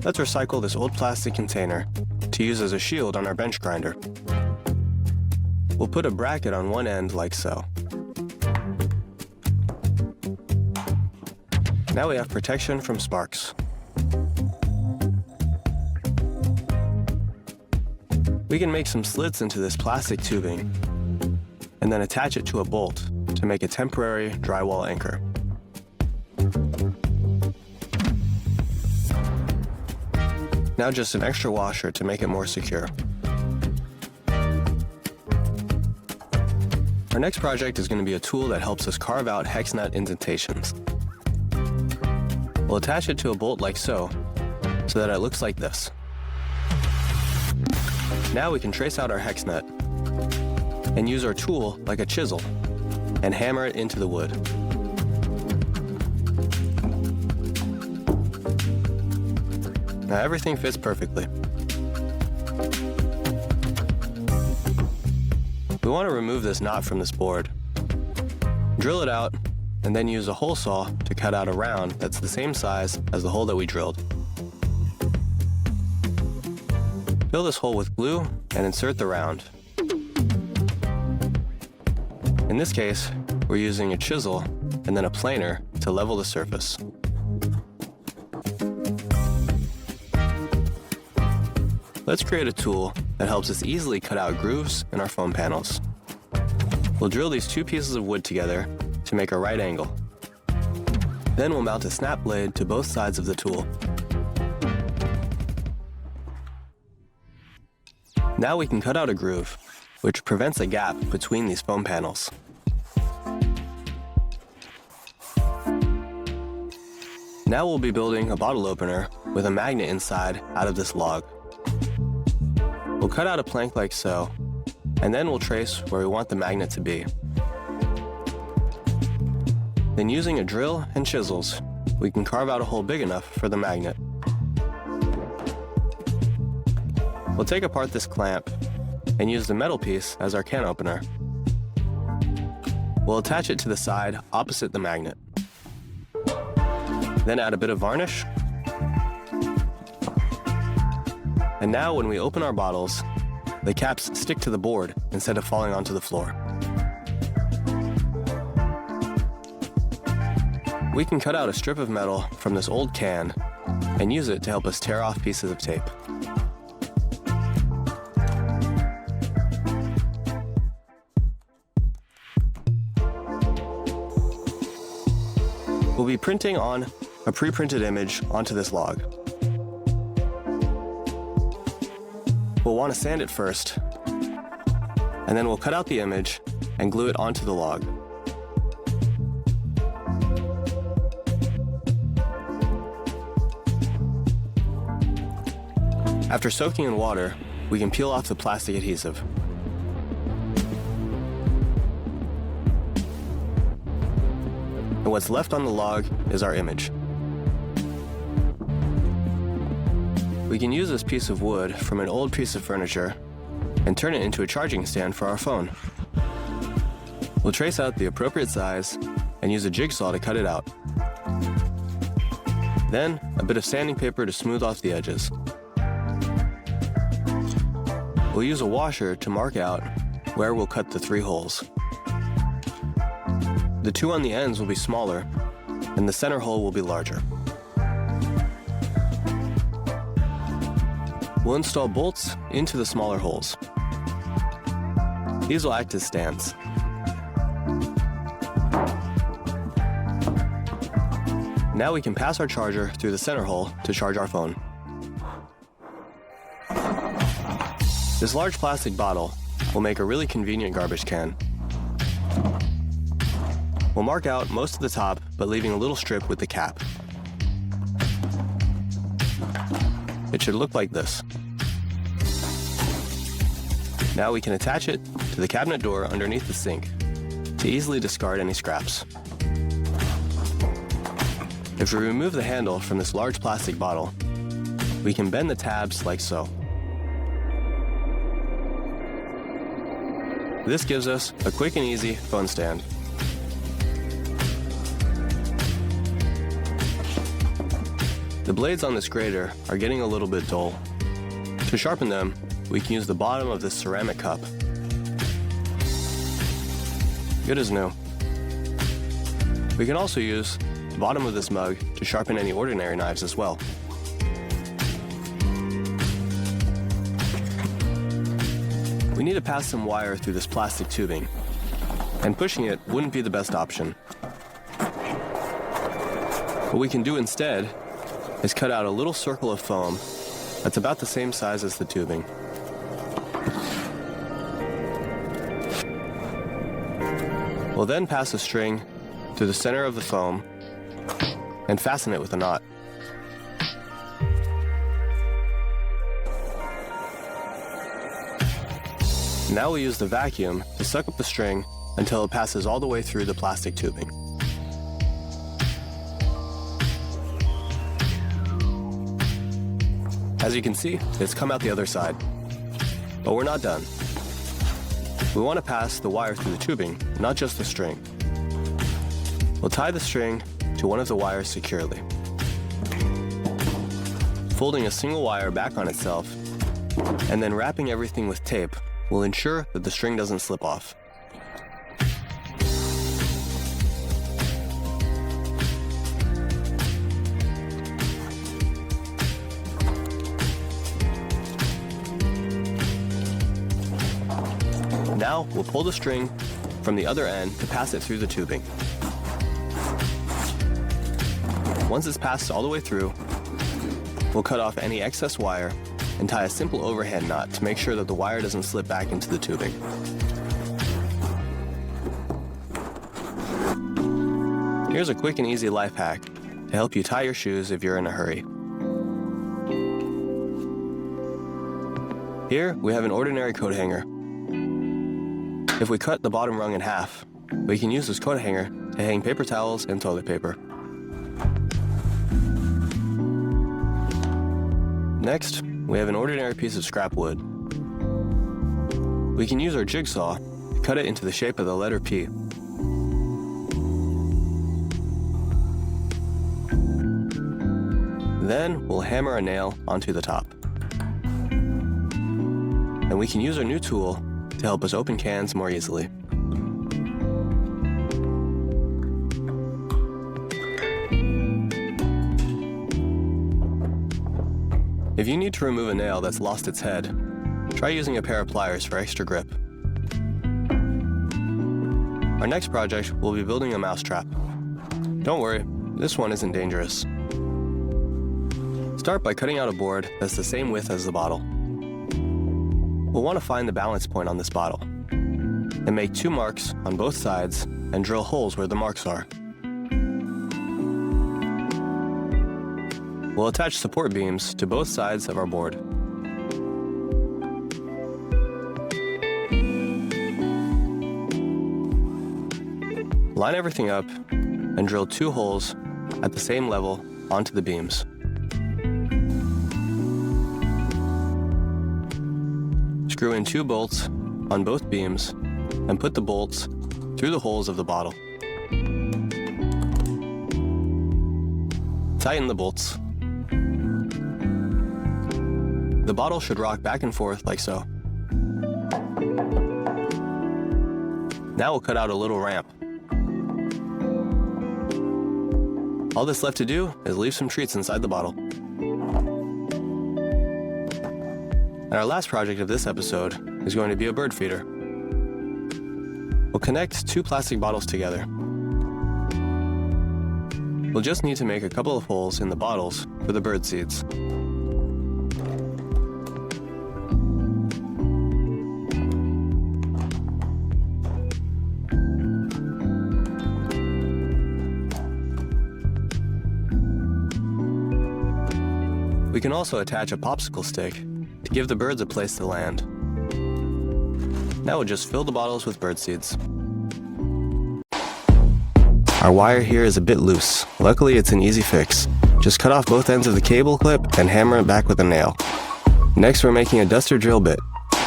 Let's recycle this old plastic container to use as a shield on our bench grinder. We'll put a bracket on one end like so. Now we have protection from sparks. We can make some slits into this plastic tubing and then attach it to a bolt to make a temporary drywall anchor. Now just an extra washer to make it more secure. Our next project is going to be a tool that helps us carve out hex nut indentations. We'll attach it to a bolt like so that it looks like this. Now we can trace out our hex nut and use our tool like a chisel and hammer it into the wood. Now everything fits perfectly. We want to remove this knot from this board. Drill it out and then use a hole saw to cut out a round that's the same size as the hole that we drilled. Fill this hole with glue and insert the round. In this case, we're using a chisel and then a planer to level the surface. Let's create a tool that helps us easily cut out grooves in our foam panels. We'll drill these two pieces of wood together to make a right angle. Then we'll mount a snap blade to both sides of the tool. Now we can cut out a groove, which prevents a gap between these foam panels. Now we'll be building a bottle opener with a magnet inside out of this log. We'll cut out a plank like so, and then we'll trace where we want the magnet to be. Then using a drill and chisels, we can carve out a hole big enough for the magnet. We'll take apart this clamp and use the metal piece as our can opener. We'll attach it to the side opposite the magnet. Then add a bit of varnish. And now when we open our bottles, the caps stick to the board instead of falling onto the floor. We can cut out a strip of metal from this old can and use it to help us tear off pieces of tape. We'll be printing on a pre-printed image onto this log. We'll want to sand it first, and then we'll cut out the image and glue it onto the log. After soaking in water, we can peel off the plastic adhesive. And what's left on the log is our image. We can use this piece of wood from an old piece of furniture and turn it into a charging stand for our phone. We'll trace out the appropriate size and use a jigsaw to cut it out. Then, a bit of sanding paper to smooth off the edges. We'll use a washer to mark out where we'll cut the 3 holes. The 2 on the ends will be smaller, and the center hole will be larger. We'll install bolts into the smaller holes. These will act as stands. Now we can pass our charger through the center hole to charge our phone. This large plastic bottle will make a really convenient garbage can. We'll mark out most of the top, but leaving a little strip with the cap. It should look like this. Now we can attach it to the cabinet door underneath the sink to easily discard any scraps. If we remove the handle from this large plastic bottle, we can bend the tabs like so. This gives us a quick and easy phone stand. The blades on this grater are getting a little bit dull. To sharpen them, we can use the bottom of this ceramic cup. Good as new. We can also use the bottom of this mug to sharpen any ordinary knives as well. We need to pass some wire through this plastic tubing, and pushing it wouldn't be the best option. What we can do instead is cut out a little circle of foam that's about the same size as the tubing. We'll then pass a string through the center of the foam and fasten it with a knot. Now we use the vacuum to suck up the string until it passes all the way through the plastic tubing. As you can see, it's come out the other side. But we're not done. We want to pass the wire through the tubing, not just the string. We'll tie the string to one of the wires securely. Folding a single wire back on itself, and then wrapping everything with tape will ensure that the string doesn't slip off. Now we'll pull the string from the other end to pass it through the tubing. Once it's passed all the way through, we'll cut off any excess wire and tie a simple overhand knot to make sure that the wire doesn't slip back into the tubing. Here's a quick and easy life hack to help you tie your shoes if you're in a hurry. Here we have an ordinary coat hanger. If we cut the bottom rung in half, we can use this coat hanger to hang paper towels and toilet paper. Next, we have an ordinary piece of scrap wood. We can use our jigsaw to cut it into the shape of the letter P. Then we'll hammer a nail onto the top. And we can use our new tool to help us open cans more easily. If you need to remove a nail that's lost its head, try using a pair of pliers for extra grip. Our next project will be building a mousetrap. Don't worry, this one isn't dangerous. Start by cutting out a board that's the same width as the bottle. We'll want to find the balance point on this bottle, and make 2 marks on both sides and drill holes where the marks are. We'll attach support beams to both sides of our board. Line everything up and drill 2 holes at the same level onto the beams. Screw in 2 bolts on both beams and put the bolts through the holes of the bottle. Tighten the bolts. The bottle should rock back and forth like so. Now we'll cut out a little ramp. All that's left to do is leave some treats inside the bottle. And our last project of this episode is going to be a bird feeder. We'll connect 2 plastic bottles together. We'll just need to make a couple of holes in the bottles for the bird seeds. We can also attach a popsicle stick to give the birds a place to land. Now we'll just fill the bottles with bird seeds. Our wire here is a bit loose. Luckily, it's an easy fix. Just cut off both ends of the cable clip and hammer it back with a nail. Next, we're making a duster drill bit.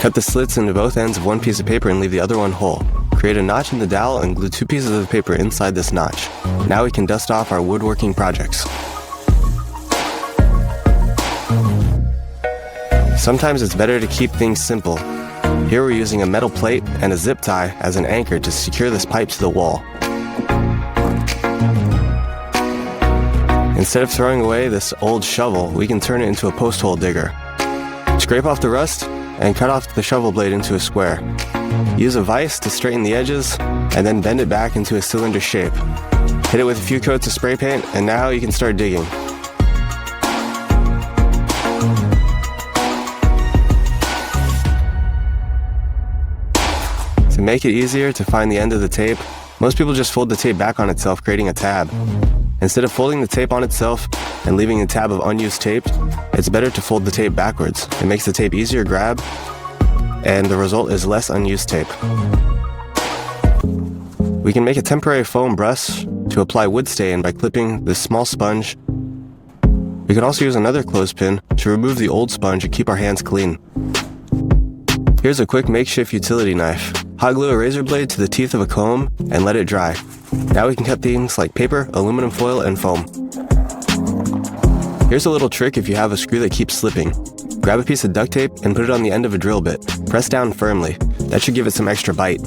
Cut the slits into both ends of one piece of paper and leave the other one whole. Create a notch in the dowel and glue 2 pieces of paper inside this notch. Now we can dust off our woodworking projects. Sometimes it's better to keep things simple. Here we're using a metal plate and a zip tie as an anchor to secure this pipe to the wall. Instead of throwing away this old shovel, we can turn it into a post hole digger. Scrape off the rust and cut off the shovel blade into a square. Use a vise to straighten the edges and then bend it back into a cylinder shape. Hit it with a few coats of spray paint and now you can start digging. To make it easier to find the end of the tape, most people just fold the tape back on itself, creating a tab. Instead of folding the tape on itself and leaving a tab of unused tape, it's better to fold the tape backwards. It makes the tape easier to grab, and the result is less unused tape. We can make a temporary foam brush to apply wood stain by clipping this small sponge. We can also use another clothespin to remove the old sponge and keep our hands clean. Here's a quick makeshift utility knife. Hot glue a razor blade to the teeth of a comb and let it dry. Now we can cut things like paper, aluminum foil, and foam. Here's a little trick if you have a screw that keeps slipping. Grab a piece of duct tape and put it on the end of a drill bit. Press down firmly. That should give it some extra bite.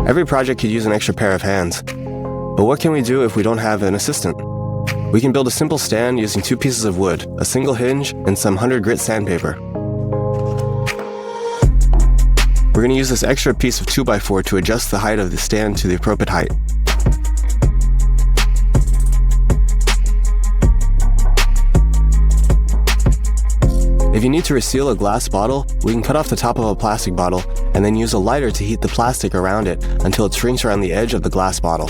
Every project could use an extra pair of hands. But what can we do if we don't have an assistant? We can build a simple stand using 2 pieces of wood, a single hinge, and some 100 grit sandpaper. We're going to use this extra piece of 2x4 to adjust the height of the stand to the appropriate height. If you need to reseal a glass bottle, we can cut off the top of a plastic bottle and then use a lighter to heat the plastic around it until it shrinks around the edge of the glass bottle.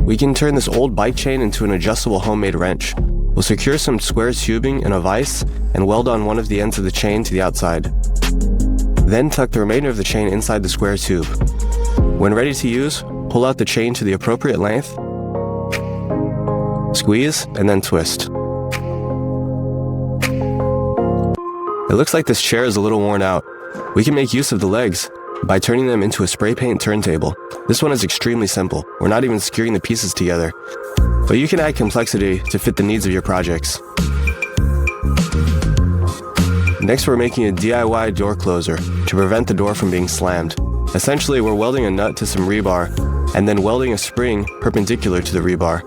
We can turn this old bike chain into an adjustable homemade wrench. We'll secure some square tubing in a vise and weld on one of the ends of the chain to the outside. Then tuck the remainder of the chain inside the square tube. When ready to use, pull out the chain to the appropriate length, squeeze, and then twist. It looks like this chair is a little worn out. We can make use of the legs by turning them into a spray paint turntable. This one is extremely simple. We're not even securing the pieces together. But you can add complexity to fit the needs of your projects. Next, we're making a DIY door closer to prevent the door from being slammed. Essentially, we're welding a nut to some rebar and then welding a spring perpendicular to the rebar.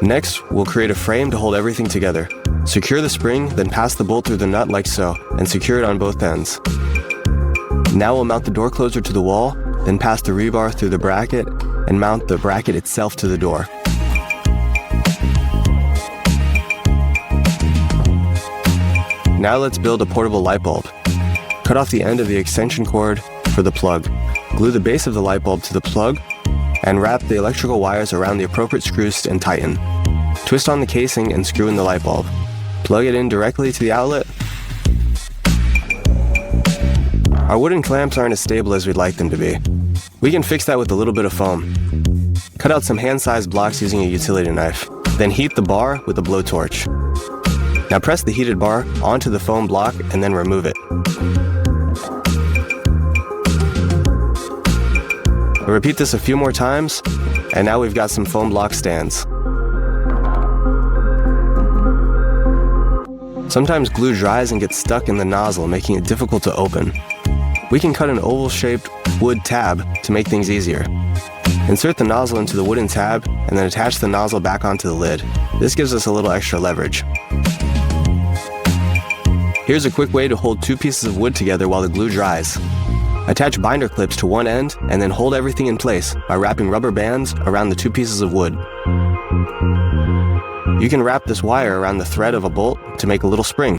Next, we'll create a frame to hold everything together. Secure the spring, then pass the bolt through the nut like so, and secure it on both ends. Now we'll mount the door closer to the wall, then pass the rebar through the bracket and mount the bracket itself to the door. Now let's build a portable light bulb. Cut off the end of the extension cord for the plug. Glue the base of the light bulb to the plug and wrap the electrical wires around the appropriate screws and tighten. Twist on the casing and screw in the light bulb. Plug it in directly to the outlet. Our wooden clamps aren't as stable as we'd like them to be. We can fix that with a little bit of foam. Cut out some hand-sized blocks using a utility knife. Then heat the bar with a blowtorch. Now press the heated bar onto the foam block and then remove it. We'll repeat this a few more times, and now we've got some foam block stands. Sometimes glue dries and gets stuck in the nozzle, making it difficult to open. We can cut an oval-shaped wood tab to make things easier. Insert the nozzle into the wooden tab and then attach the nozzle back onto the lid. This gives us a little extra leverage. Here's a quick way to hold 2 pieces of wood together while the glue dries. Attach binder clips to one end and then hold everything in place by wrapping rubber bands around the 2 pieces of wood. You can wrap this wire around the thread of a bolt to make a little spring.